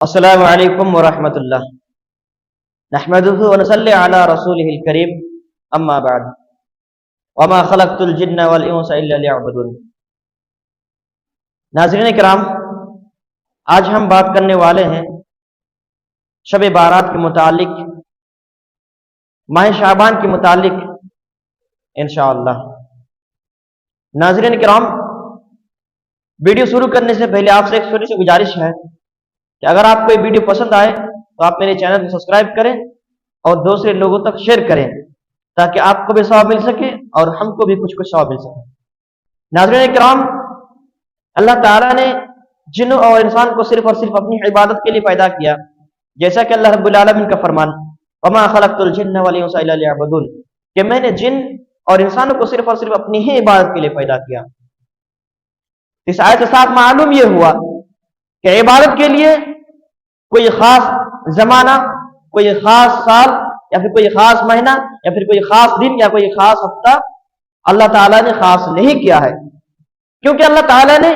السلام علیکم ورحمۃ اللہ نحمده ونصلی علی رسولہ الکریم اما بعد وما خلقت الجن والانس الا ليعبدون۔ ناظرین کرام، آج ہم بات کرنے والے ہیں شب بارات کے متعلق، ماہ شعبان کے متعلق انشاءاللہ۔ ناظرین کرام، ویڈیو شروع کرنے سے پہلے آپ سے ایک چھوٹی سی گزارش ہے کہ اگر آپ کو یہ ویڈیو پسند آئے تو آپ میرے چینل کو سبسکرائب کریں اور دوسرے لوگوں تک شیئر کریں تاکہ آپ کو بھی ثواب مل سکے اور ہم کو بھی کچھ ثواب مل سکے۔ ناظرین کرام، اللہ تعالیٰ نے جن اور انسان کو صرف اور صرف اپنی عبادت کے لیے پیدا کیا، جیسا کہ اللہ رب العالمین کا فرمان وما خلقت الجن والانس الا ليعبدون، کہ میں نے جن اور انسانوں کو صرف اور صرف اپنی ہی عبادت کے لیے پیدا کیا۔ اس آیت کے ساتھ معلوم یہ ہوا کہ عبادت کے لیے کوئی خاص زمانہ، کوئی خاص سال یا پھر کوئی خاص مہینہ یا پھر کوئی خاص دن یا کوئی خاص ہفتہ اللہ تعالیٰ نے خاص نہیں کیا ہے، کیونکہ اللہ تعالیٰ نے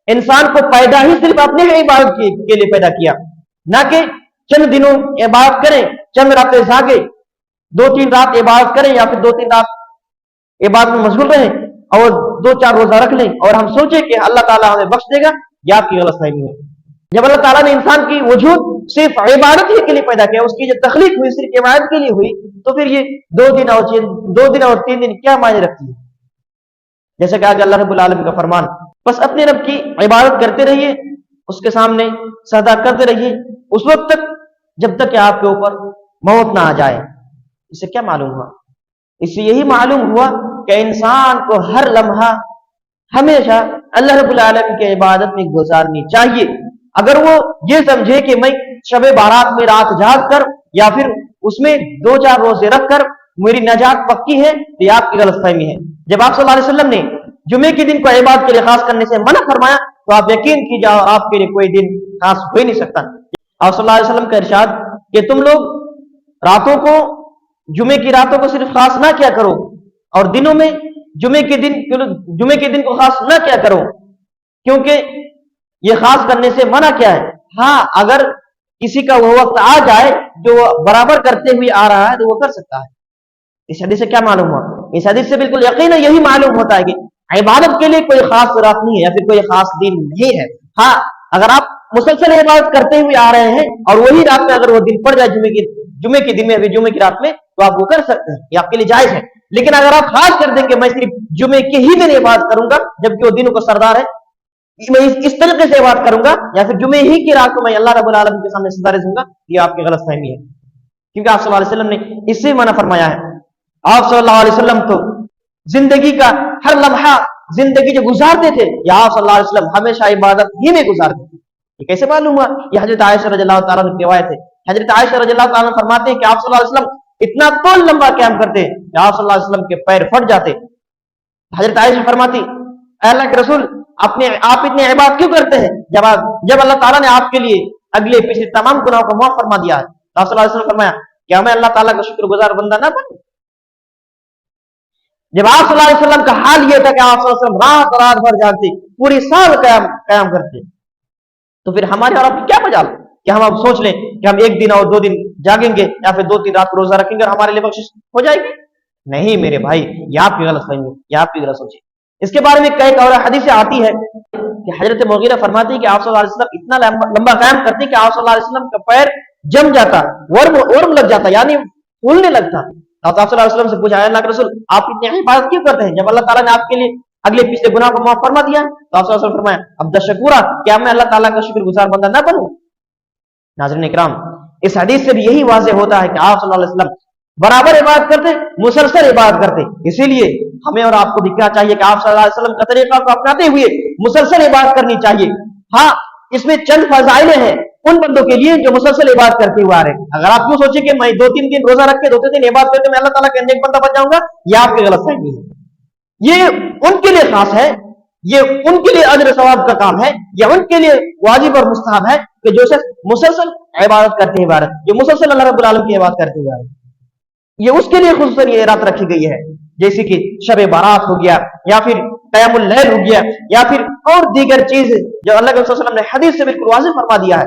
انسان کو پیدا ہی صرف اپنے ہی عبادت کے لیے پیدا کیا، نہ کہ چند دنوں عبادت کریں، چند راتیں جاگے، 2-3 رات عبادت کریں یا پھر 2-3 رات عبادت میں مشغول رہیں اور 2-4 روزہ رکھ لیں اور ہم سوچیں کہ اللہ تعالیٰ ہمیں بخش دے گا۔ یہ آپ کی غلط فہمی ہے۔ جب اللہ تعالیٰ نے انسان کی وجود صرف عبادت ہی کے لیے پیدا کیا، اس کی جو تخلیق ہوئی صرف عبادت کے لیے ہوئی، تو پھر یہ 2 دن اور 3 دن کیا معنی رکھتی ہے؟ جیسا کہ آج اللہ رب العالمین کا فرمان، بس اپنے رب کی عبادت کرتے رہیے، اس کے سامنے سجدہ کرتے رہیے اس وقت تک جب تک کہ آپ کے اوپر موت نہ آ جائے۔ اس سے کیا معلوم ہوا؟ اس سے یہی معلوم ہوا کہ انسان کو ہر لمحہ ہمیشہ اللہ رب العالمین کی عبادت میں گزارنی چاہیے۔ اگر وہ یہ سمجھے کہ میں شب بارات میں رات جاگ کر یا پھر اس میں 2-4 روزے رکھ کر میری نجات پکی ہے، تو یہ آپ کی غلط فہمی ہے۔ جب آپ صلی اللہ علیہ وسلم نے جمعے کے دن کو عبادت کے لیے خاص کرنے سے منع فرمایا تو آپ یقین کیجیے آپ کے لیے کوئی دن خاص ہو ہی نہیں سکتا۔ آپ صلی اللہ علیہ وسلم کا ارشاد کہ تم لوگ راتوں کو، جمعے کی راتوں کو صرف خاص نہ کیا کرو اور دنوں میں جمعے کے دن کو خاص نہ کیا کرو، کیونکہ یہ خاص کرنے سے منع کیا ہے۔ ہاں، اگر کسی کا وہ وقت آ جائے جو برابر کرتے ہوئے آ رہا ہے تو وہ کر سکتا ہے۔ اس حدیث سے کیا معلوم ہوا؟ اس حدیث سے بالکل یقینا یہی معلوم ہوتا ہے کہ عبادت کے لیے کوئی خاص رات نہیں ہے یا پھر کوئی خاص دن نہیں ہے۔ ہاں، اگر آپ مسلسل عبادت کرتے ہوئے آ رہے ہیں اور وہی رات میں اگر وہ دن پڑ جائے جمعے کے دن میں، جمعے کی رات میں، تو آپ وہ کر سکتے ہیں، یہ آپ کے لیے جائز ہے۔ لیکن اگر آپ خاص کر دیں کہ میں صرف جمعے کے ہی دن عبادت کروں گا جبکہ وہ دنوں کا سردار ہے، میں اس طریقے سے عبادت کروں گا یا پھر جمعے ہی کی رات کو میں اللہ رب العالمین کے سامنے سجدہ دوں گا، یہ آپ کی غلط فہمی ہے، کیونکہ آپ صلی اللہ علیہ وسلم نے اس سے منع فرمایا ہے۔ آپ صلی اللہ علیہ وسلم تو زندگی کا ہر لمحہ زندگی جو گزارتے تھے، یا آپ صلی اللہ علیہ وسلم ہمیشہ عبادت ہی میں گزارتے تھے۔ یہ کیسے معلوم ہوا؟ یہ حضرت عائشہ رضی اللہ تعالیٰ عنہ کی روایت ہے۔ حضرت عائشہ رضی اللہ تعالیٰ عنہ فرماتے ہیں کہ آپ صلی اللہ علیہ وسلم اتنا طول لمبا قیام کرتے کہ آپ صلی اللہ علیہ وسلم کے پیر پھٹ جاتے۔ حضرت عائشہ فرماتی اے اللہ کے رسول، آپ اتنے عبادت کیوں کرتے ہیں جب اللہ تعالیٰ نے آپ کے لیے اگلے پچھلے تمام گناہوں کو معاف فرما دیا ہے؟ آپ صلی اللہ علیہ وسلم فرمایا کیا میں اللہ تعالیٰ کا شکر گزار بندہ نہ بنوں؟ جب آپ صلی اللہ علیہ وسلم کا حال یہ تھا کہ آپ صلی اللہ علیہ وسلم رات بھر جاگتے، پوری سال قیام کرتے، تو پھر ہمارے اور آپ کی کیا مجال کہ ہم اب سوچ لیں کہ ہم 1 دن اور 2 دن جاگیں گے یا پھر 2-3 رات روزہ رکھیں گے اور ہمارے لیے بخشش ہو جائے گی؟ نہیں میرے بھائی، یہ آپ کی غلط فہمی، یہ آپ کی غلط سوچ ہے۔ اس کے بارے میں کئی اور حدیث آتی ہے کہ حضرت مغیرہ فرماتی ہے کہ آپ صلی اللہ علیہ وسلم اتنا لمبا قیام کرتے کہ آپ صلی اللہ علیہ وسلم کا پیر جم جاتا، ورم لگ جاتا، یعنی پھولنے لگتا۔ آپ صلی اللہ علیہ وسلم سے پوچھا اللہ کے رسول، آپ اتنی عبادت کیوں کرتے ہیں جب اللہ تعالیٰ نے آپ کے لیے اگلے پچھلے گناہ کو معاف فرما دیا؟ تو آپ صلی اللہ علیہ وسلم فرمایا عبد الشکورہ، کیا میں اللہ تعالیٰ کا شکر گزار بندہ نہ بنوں؟ ناظرین اکرام، اس حدیث سے بھی یہی واضح ہوتا ہے کہ آپ صلی اللہ علیہ وسلم برابر عبادت کرتے، مسلسل عبادت کرتے۔ اسی لیے ہمیں اور آپ کو بھی کیا چاہیے کہ آپ صلی اللہ علیہ وسلم کا طریقہ کو اپناتے ہوئے مسلسل عبادت کرنی چاہیے۔ ہاں، اس میں چند فضائل ہیں ان بندوں کے لیے جو مسلسل عبادت کرتے ہوئے آ رہے ہیں۔ اگر آپ کیوں سوچیں کہ میں 2-3 دن روزہ رکھ کے 2-3 دن عبادت کرتے میں اللہ تعالیٰ کا نیک بندہ بن جاؤں گا، یہ آپ کی غلط فہمی ہے۔ یہ ان کے لیے خاص ہے، یہ ان کے لیے اجر ثواب کا کام ہے، یہ ان کے لیے واجب اور مستحب ہے کہ جو شخص مسلسل عبادت کرتے ہیں، جو مسلسل اللہ رب العالمین کی عبادت کرتے ہوئے آ رہے ہیں، یہ اس کے لیے خصوصاً یہ رات رکھی گئی ہے، جیسے کہ شب بارات ہو گیا یا پھر قیام اللیل ہو گیا یا پھر اور دیگر چیز جو اللہ کے رسول صلی اللہ علیہ وسلم نے حدیث سے بالکل واضح فرما دیا ہے